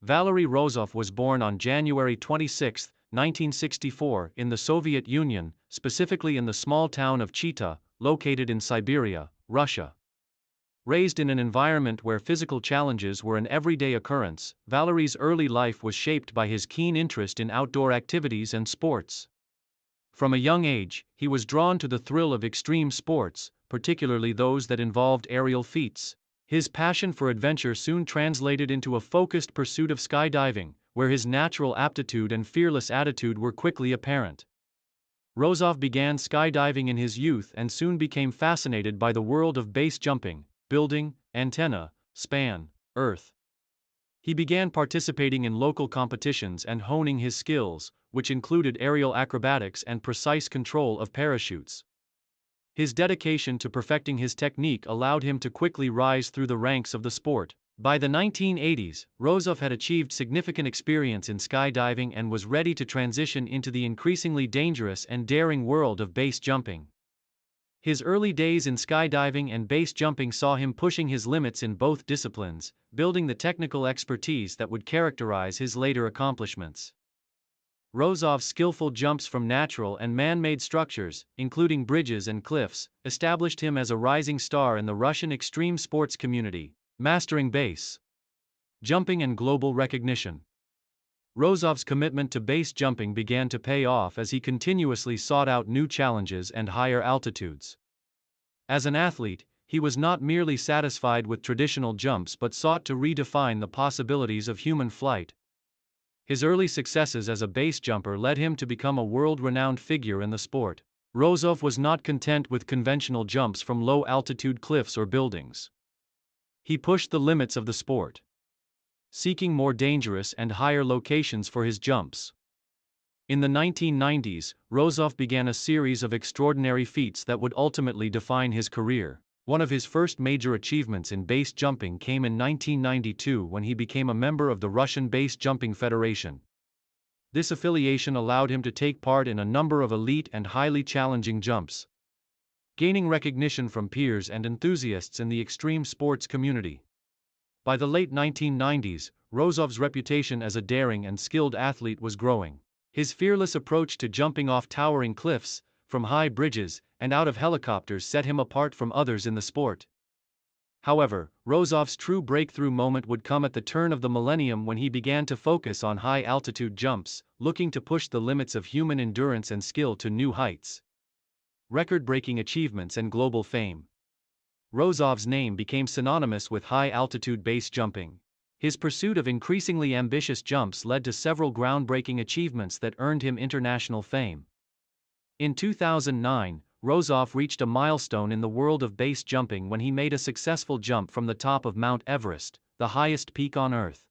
Valery Rozov was born on January 26, 1964, in the Soviet Union, specifically in the small town of Chita, located in Siberia, Russia. Raised in an environment where physical challenges were an everyday occurrence, Valery's early life was shaped by his keen interest in outdoor activities and sports. From a young age, he was drawn to the thrill of extreme sports, particularly those that involved aerial feats. His passion for adventure soon translated into a focused pursuit of skydiving, where his natural aptitude and fearless attitude were quickly apparent. Rozov began skydiving in his youth and soon became fascinated by the world of base jumping, building, antenna, span, earth. He began participating in local competitions and honing his skills, which included aerial acrobatics and precise control of parachutes. His dedication to perfecting his technique allowed him to quickly rise through the ranks of the sport. By the 1980s, Rozov had achieved significant experience in skydiving and was ready to transition into the increasingly dangerous and daring world of base jumping. His early days in skydiving and base jumping saw him pushing his limits in both disciplines, building the technical expertise that would characterize his later accomplishments. Rozov's skillful jumps from natural and man-made structures, including bridges and cliffs, established him as a rising star in the Russian extreme sports community, mastering base jumping and global recognition. Rozov's commitment to base jumping began to pay off as he continuously sought out new challenges and higher altitudes. As an athlete, he was not merely satisfied with traditional jumps but sought to redefine the possibilities of human flight. His early successes as a base jumper led him to become a world-renowned figure in the sport. Rozov was not content with conventional jumps from low-altitude cliffs or buildings. He pushed the limits of the sport, seeking more dangerous and higher locations for his jumps. In the 1990s, Rozov began a series of extraordinary feats that would ultimately define his career. One of his first major achievements in base jumping came in 1992 when he became a member of the Russian Base Jumping Federation. This affiliation allowed him to take part in a number of elite and highly challenging jumps, gaining recognition from peers and enthusiasts in the extreme sports community. By the late 1990s, Rozov's reputation as a daring and skilled athlete was growing. His fearless approach to jumping off towering cliffs, from high bridges, and out of helicopters set him apart from others in the sport. However, Rozov's true breakthrough moment would come at the turn of the millennium when he began to focus on high-altitude jumps, looking to push the limits of human endurance and skill to new heights. Record-breaking achievements and global fame. Rozov's name became synonymous with high-altitude base jumping. His pursuit of increasingly ambitious jumps led to several groundbreaking achievements that earned him international fame. In 2009, Rozov reached a milestone in the world of base jumping when he made a successful jump from the top of Mount Everest, the highest peak on Earth.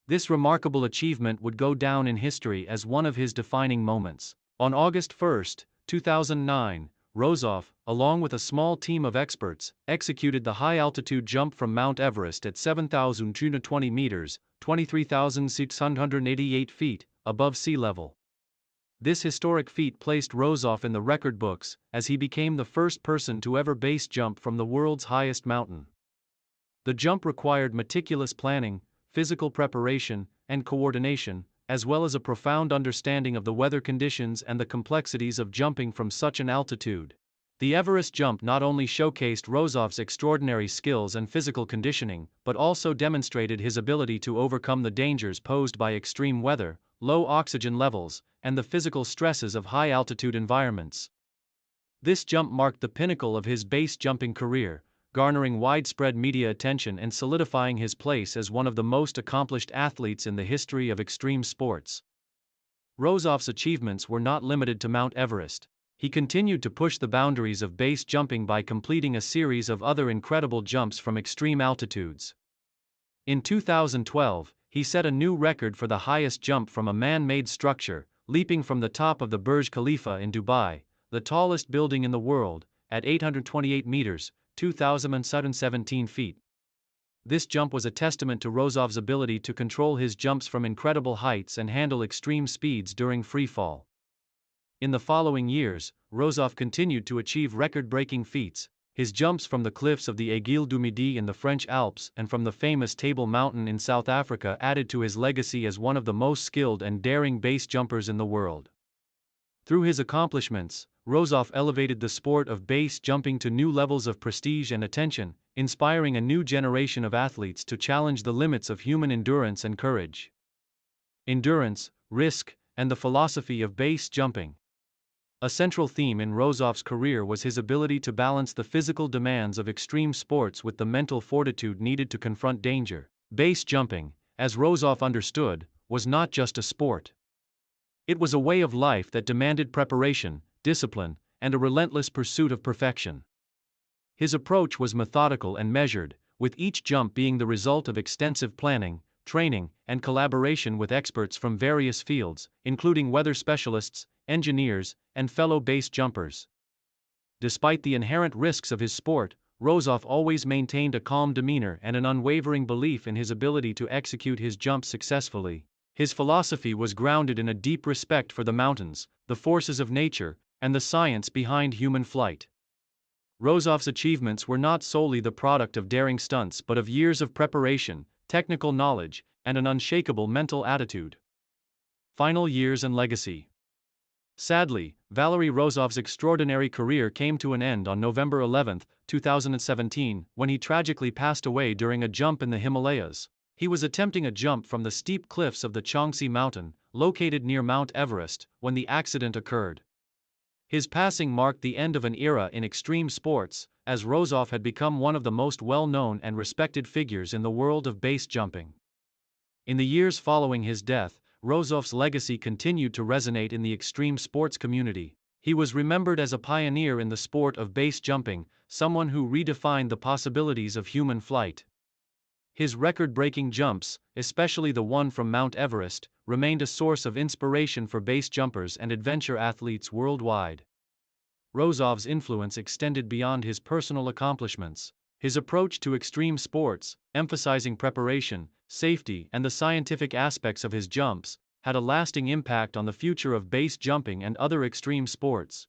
This remarkable achievement would go down in history as one of his defining moments. On August 1, 2009, Rozov, along with a small team of experts, executed the high-altitude jump from Mount Everest at 7,220 meters, 23,688 feet, above sea level. This historic feat placed Rozov in the record books, as he became the first person to ever base jump from the world's highest mountain. The jump required meticulous planning, physical preparation, and coordination, as well as a profound understanding of the weather conditions and the complexities of jumping from such an altitude. The Everest jump not only showcased Rozov's extraordinary skills and physical conditioning, but also demonstrated his ability to overcome the dangers posed by extreme weather, low oxygen levels, and the physical stresses of high-altitude environments. This jump marked the pinnacle of his base jumping career, garnering widespread media attention and solidifying his place as one of the most accomplished athletes in the history of extreme sports. Rozov's achievements were not limited to Mount Everest. He continued to push the boundaries of base jumping by completing a series of other incredible jumps from extreme altitudes. In 2012, he set a new record for the highest jump from a man-made structure, leaping from the top of the Burj Khalifa in Dubai, the tallest building in the world, at 828 meters, 2,717 feet. This jump was a testament to Rozov's ability to control his jumps from incredible heights and handle extreme speeds during freefall. In the following years, Rozov continued to achieve record-breaking feats, His jumps from the cliffs of the Aiguille du Midi in the French Alps and from the famous Table Mountain in South Africa added to his legacy as one of the most skilled and daring base jumpers in the world. Through his accomplishments, Rozov elevated the sport of base jumping to new levels of prestige and attention, inspiring a new generation of athletes to challenge the limits of human endurance and courage. Endurance, risk, and the philosophy of base jumping. A central theme in Rozov's career was his ability to balance the physical demands of extreme sports with the mental fortitude needed to confront danger. Base jumping, as Rozov understood, was not just a sport. It was a way of life that demanded preparation, discipline, and a relentless pursuit of perfection. His approach was methodical and measured, with each jump being the result of extensive planning, training, and collaboration with experts from various fields, including weather specialists, engineers, and fellow base jumpers. Despite the inherent risks of his sport, Rozov always maintained a calm demeanor and an unwavering belief in his ability to execute his jumps successfully. His philosophy was grounded in a deep respect for the mountains, the forces of nature, and the science behind human flight. Rozov's achievements were not solely the product of daring stunts but of years of preparation, technical knowledge, and an unshakable mental attitude. Final years and legacy. Sadly, Valery Rozov's extraordinary career came to an end on November 11, 2017, when he tragically passed away during a jump in the Himalayas. He was attempting a jump from the steep cliffs of the Changsi mountain, located near Mount Everest, when the accident occurred. His passing marked the end of an era in extreme sports, as Rozov had become one of the most well-known and respected figures in the world of base jumping. In the years following his death, Rozov's legacy continued to resonate in the extreme sports community. He was remembered as a pioneer in the sport of base jumping, someone who redefined the possibilities of human flight. His record-breaking jumps, especially the one from Mount Everest, remained a source of inspiration for base jumpers and adventure athletes worldwide. Rozov's influence extended beyond his personal accomplishments. His approach to extreme sports, emphasizing preparation, safety, and the scientific aspects of his jumps, had a lasting impact on the future of base jumping and other extreme sports.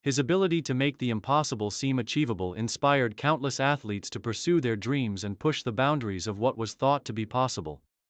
His ability to make the impossible seem achievable inspired countless athletes to pursue their dreams and push the boundaries of what was thought to be possible.